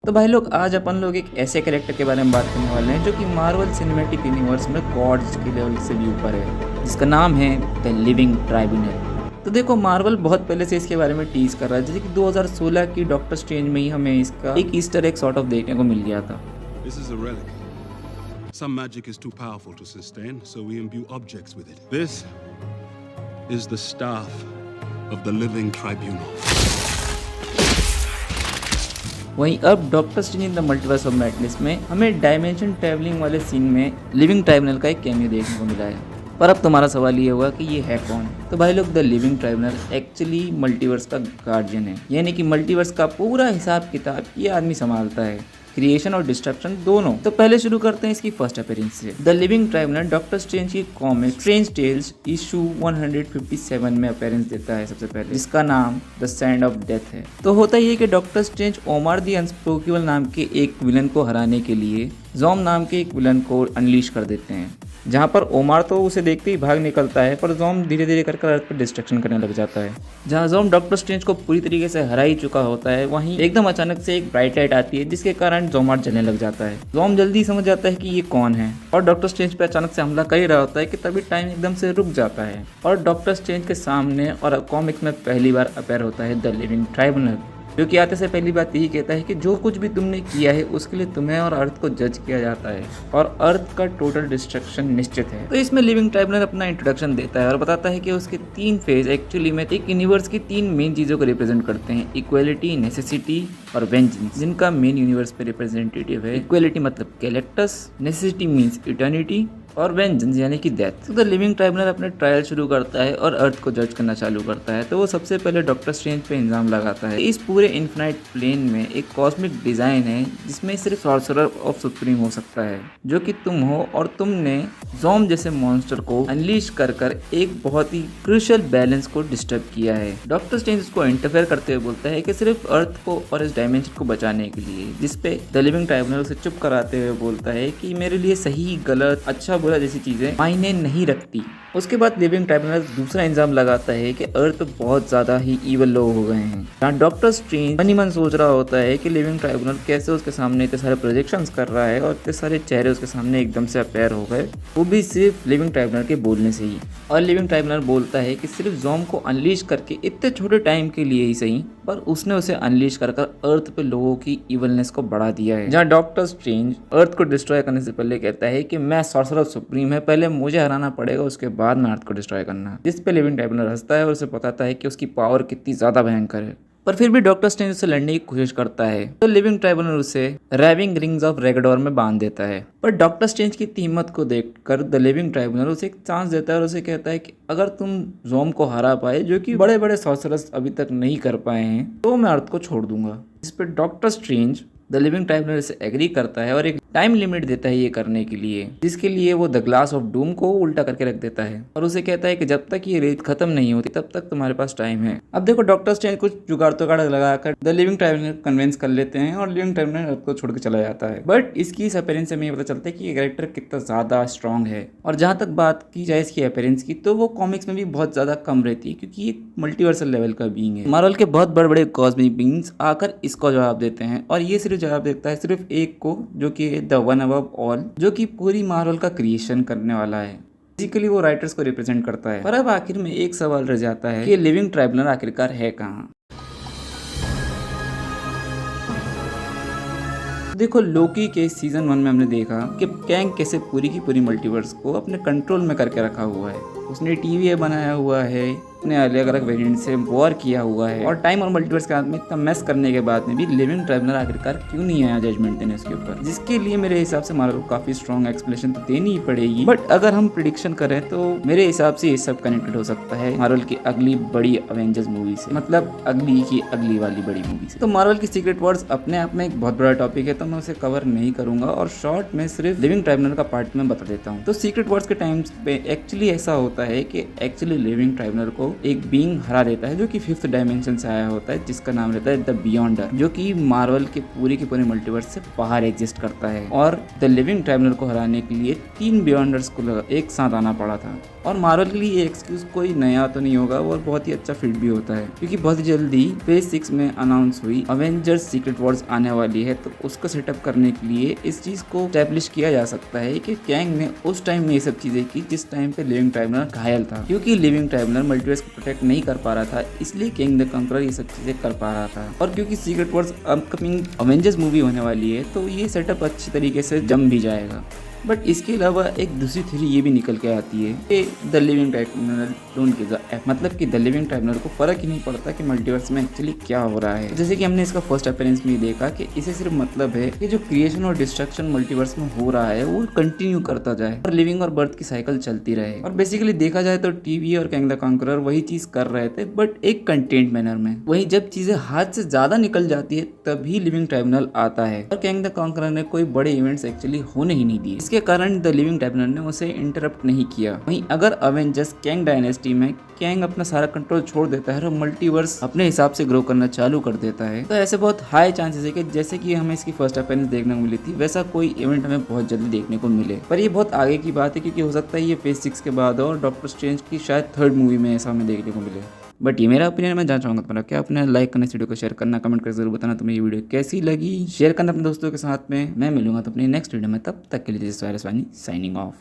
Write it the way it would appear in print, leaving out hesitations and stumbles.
तो भाई लोग आज अपन लोग एक ऐसे कैरेक्टर के बारे में बात करने वाले हैं जो कि मार्वल सिनेमैटिक यूनिवर्स में गॉड्स के लेवल से भी ऊपर है, जिसका नाम है द लिविंग ट्राइब्यूनल। तो देखो मार्वल बहुत पहले से इसके बारे में टीज कर रहा है, जैसे कि 2016 की डॉक्टर स्ट्रेंज में ही हमें इसका एक ईस्टर एग सॉर्ट ऑफ देखने को मिल गया था। This is a relic. Some magic is too powerful to sustain, so we imbue objects with it. This is the staff of the living tribunal. वहीं अब doctor strange in the multiverse of madness में हमें dimension travelling वाले scene में living tribunal का एक cameo देखने को मिला है। पर अब तुम्हारा सवाल ये होगा कि ये है कौन? तो भाई लोग the living tribunal actually multiverse का गार्जियन है, यानी कि मल्टीवर्स का पूरा हिसाब किताब ये आदमी संभालता है, क्रिएशन और डिस्ट्रक्शन दोनों। तो पहले शुरू करते हैं इसकी फर्स्ट अपीयरेंस से। The living tribunal doctor strange की कॉमिक स्ट्रेंज टेल्स इशू 157 में अपीयरेंस देता है सबसे पहले, जिसका नाम द सैंड ऑफ डेथ है। तो होता ये कि डॉक्टर स्ट्रेंज ओमार द अनस्पोकेबल नाम के एक विलन को हराने के लिए ज़ॉम नाम के एक विलन को अनलीश कर देते हैं, जहाँ पर ओमार तो उसे देखते ही भाग निकलता है, पर ज़ॉम धीरे धीरे कर अर्थ पर डिस्ट्रक्शन करने लग जाता है। जहाँ ज़ॉम डॉक्टर स्ट्रेंज को पूरी तरीके से हरा ही चुका होता है, वहीं एकदम अचानक से एक ब्राइट लाइट आती है, जिसके कारण ज़ॉमार जलने लग जाता है। ज़ॉम जल्दी समझ जाता है कि ये कौन है और डॉक्टर स्ट्रेंज पे अचानक से हमला कर ही रहा होता है कि तभी टाइम एकदम से रुक जाता है और डॉक्टर स्ट्रेंज के सामने और कॉमिक्स में पहली बार अपीयर होता है द लिविंग ट्राइब्यूनल, जो कि आते से पहली बात यही कहता है कि जो कुछ भी तुमने किया है उसके लिए तुम्हें और अर्थ को जज किया जाता है और अर्थ का टोटल डिस्ट्रक्शन निश्चित है। तो इसमें लिविंग ट्राइब्यूनल अपना इंट्रोडक्शन देता है और बताता है कि उसके 3 फेज एक्चुअली में एक यूनिवर्स की 3 मेन चीज़ों को रिप्रेजेंट करते हैं, इक्वलिटी, नेसेसिटी और वेंजेंस, जिनका मेन यूनिवर्स पे रिप्रेजेंटेटिव है। इक्वलिटी मतलब गैलेक्टस, नेसेसिटी मीन्स इटर्निटी और वेंजेंस यानी कि डेथ। तो द लिविंग ट्राइब्यूनल अपने ट्रायल शुरू करता है और अर्थ को जज करना चालू करता है। तो वो सबसे पहले डॉक्टर स्ट्रेंज पे इल्जाम लगाता है इस पूरे इन्फिनाइट प्लेन में एक कॉस्मिक डिजाइन है जिसमें सिर्फ सॉर्सरर ऑफ सुप्रीम हो सकता है, जो कि तुम हो, और तुमने ज़ॉम जैसे मॉन्स्टर को अनलीश कर एक बहुत ही क्रूशियल बैलेंस को डिस्टर्ब किया है। डॉक्टर स्ट्रेंज उसको इंटरफेयर करते हुए बोलता है कि सिर्फ अर्थ को और इस डायमेंशन को बचाने के लिए, जिसपे द लिविंग ट्राइब्यूनल उसे चुप कराते हुए बोलता है कि मेरे लिए सही गलत अच्छा बुरा जैसी चीजें मायने नहीं रखती। उसके बाद लिविंग ट्राइब्यूनल दूसरा इल्जाम लगाता है कि अर्थ बहुत ज्यादा ही ईवल लोग हो गए हैं, जहाँ डॉक्टर स्ट्रेंज मन ही मन सोच रहा होता है कि लिविंग ट्राइब्यूनल कैसे उसके सामने इतने सारे प्रोजेक्शंस कर रहा है और इतने सारे चेहरे उसके सामने एकदम से अपीयर हो गए, वो भी सिर्फ लिविंग ट्राइब्यूनल के बोलने से ही। और लिविंग ट्राइब्यूनल बोलता है कि सिर्फ ज़ॉम को अनलीश करके इतने छोटे टाइम के लिए ही सही, पर उसने उसे अनलीश कर अर्थ पे लोगों की इवलनेस को बढ़ा दिया है। जहाँ डॉक्टर स्ट्रेंज अर्थ को डिस्ट्रॉय करने से पहले कहता है कि मैं सॉर्सरर सुप्रीम है, पहले मुझे हराना पड़ेगा, उसके बाद में अर्थ को डिस्ट्रॉय करना। जिस पे लिविंग ट्राइब्यूनल हंसता है और उसे बताता है कि उसकी पावर कितनी ज्यादा भयंकर है, पर फिर भी डॉक्टर स्ट्रेंज उसे लड़ने की कोशिश करता है। तो लिविंग ट्राइब्यूनल उसे रैविंग रिंग्स ऑफ रेगडोर में बांध देता है। पर डॉक्टर स्ट्रेंज की हिम्मत को देखकर द लिविंग ट्राइब्यूनल उसे एक चांस देता है और उसे कहता है कि अगर तुम ज़ॉम को हरा पाए, जो कि बड़े बड़े सॉर्सरर्स अभी तक नहीं कर पाए हैं, तो मैं अर्थ को छोड़ दूंगा। इस पर doctor strange the living tribunal से एग्री करता है और एक टाइम लिमिट देता है ये करने के लिए, जिसके लिए वो द ग्लास ऑफ डूम को उल्टा करके रख देता है और उसे कहता है कि जब तक ये रेत खत्म नहीं होती तब तक तुम्हारे पास टाइम है। अब देखो डॉक्टर स्ट्रेंज कुछ जुगाड़ तुगाड़ लगाकर द लिविंग ट्राइब्यूनल कन्विंस कर लेते हैं और लिविंग ट्राइब्यूनल अर्थ को छोड़ के चला जाता है। बट इसकी इस अपीयरेंस से हमें पता चलता है कि ये कैरेक्टर कितना ज्यादा स्ट्रॉन्ग है। और जहाँ तक बात की जाए इसकी अपीयरेंस की, तो वो कॉमिक्स में भी बहुत ज्यादा कम रहती है, क्योंकि ये मल्टीवर्सल लेवल का बीइंग है। मार्वल के बहुत बड़े बड़े कॉस्मिक बीइंग्स आकर इसको जवाब देते हैं और ये सिर्फ जवाब देता है सिर्फ एक को, जो कि द वन अबव ऑल, जो कि पूरी मार्वल का क्रिएशन करने वाला है। बेसिकली वो राइटर्स को रिप्रेजेंट करता है। पर अब आखिर में एक सवाल रह जाता है कि लिविंग ट्राइब्यूनल आखिरकार है कहाँ? देखो लोकी के सीजन 1 में हमने देखा कि कैंग कैसे पूरी की पूरी मल्टीवर्स को अपने कंट्रोल में करके रखा हुआ है। उसने टीवी बनाया हुआ है, अपने अलग अलग वेरिएंट से वॉर किया हुआ है, और टाइम और मल्टीवर्स के हाथ में इतना मेस करने के बाद में भी लिविंग ट्राइब्यूनल आखिरकार क्यों नहीं आया जजमेंट देने उसके ऊपर, जिसके लिए मेरे हिसाब से मार्वल को काफी स्ट्रॉन्ग एक्सप्लेनेशन तो देनी ही पड़ेगी। बट अगर हम प्रिडिक्शन करें तो मेरे हिसाब से ये सब कनेक्टेड हो सकता है मार्वल की अगली बड़ी अवेंजर्स मूवी से, मतलब अगली की अगली वाली बड़ी मूवी से। तो मार्वल की सीक्रेट वर्ड्स अपने आप में एक बहुत बड़ा टॉपिक है, तो मैं उसे कवर नहीं करूंगा और शॉर्ट में सिर्फ लिविंग ट्राइब्यूनल का पार्ट में बता देता हूँ। तो सीक्रेट वर्ड्स के टाइम्स पे एक्चुअली ऐसा होता है कि एक्चुअली लिविंग ट्राइब्यूनल को एक बीइंग हरा देता है, जो कि 5th डायमेंशन से आया होता है, जिसका नाम रहता है द बियॉन्डर, जो कि मार्वल के पूरे मल्टीवर्स से बाहर एग्जिस्ट करता है। और द लिविंग ट्राइब्यूनल को हराने के लिए 3 बियॉन्डर्स को एक साथ आना पड़ा था। और मार्वल के लिए ये एक्सक्यूज कोई नया तो नहीं होगा और बहुत ही अच्छा फिट भी होता है, क्योंकि बहुत जल्दी फेज 6 में अनाउंस हुई अवेंजर्स सीक्रेट वॉर्स आने वाली है। तो उसको सेटअप करने के लिए इस चीज को एस्टैब्लिश किया जा सकता है कि कैंग ने उस टाइम में ये सब चीजें की जिस टाइम पे लिविंग ट्राइब्यूनल घायल था, क्योंकि लिविंग ट्राइब्यूनल मल्टीवर्स को प्रोटेक्ट नहीं कर पा रहा था, इसलिए कैंग द कंकरर ये सब चीजें कर पा रहा था। और क्योंकि secret Wars upcoming Avengers movie होने वाली है तो ये सेटअप अच्छी तरीके से जम भी जाएगा। बट इसके अलावा एक दूसरी थ्योरी ये भी निकल के आती है कि the living tribunal don't give a मतलब कि द लिविंग ट्राइब्यूनल को फर्क ही नहीं पड़ता कि मल्टीवर्स में एक्चुअली क्या हो रहा है। जैसे कि हमने इसका फर्स्ट अपीयरेंस में देखा कि इसे सिर्फ मतलब है कि जो क्रिएशन और डिस्ट्रक्शन मल्टीवर्स में हो रहा है वो कंटिन्यू करता जाए और लिविंग और बर्थ की साइकिल चलती रहे। और बेसिकली देखा जाए तो टीवी और कैंग द कॉन्करर वही चीज कर रहे थे, बट एक कंटेंट मैनर में। वहीं जब चीजें हाथ से ज्यादा निकल जाती है तभी लिविंग ट्राइब्यूनल आता है और कैंग द कॉन्करर ने कोई बड़े इवेंट्स एक्चुअली होने ही नहीं दिए। इसके कारण द लिविंग ट्राइब्यूनल ने उसे इंटरप्ट नहीं किया। वहीं अगर अवेंजर्स कैंग डायनेस्टी में कैंग अपना सारा कंट्रोल छोड़ देता है और मल्टीवर्स अपने हिसाब से ग्रो करना चालू कर देता है, तो ऐसे बहुत हाई चांसेस है कि जैसे कि हमें इसकी फर्स्ट अपीयरेंस देखने को मिली थी वैसा कोई इवेंट हमें बहुत जल्दी देखने को मिले। पर ये बहुत आगे की बात है, क्योंकि हो सकता है ये फेज 6 के बाद और डॉक्टर स्ट्रेंज की शायद थर्ड मूवी में ऐसा हमें देखने को मिले। बट ये मेरा ओपिनियन, मैं जानना चाहूँगा तुम्हारा क्या अपने लाइक करना, इस वीडियो को शेयर करना, कमेंट करके जरूर बताना तुम्हें ये वीडियो कैसी लगी। शेयर करना अपने दोस्तों के साथ में। मैं मिलूंगा तो अपनी नेक्स्ट वीडियो में, तब तक के लिए साइनिंग ऑफ।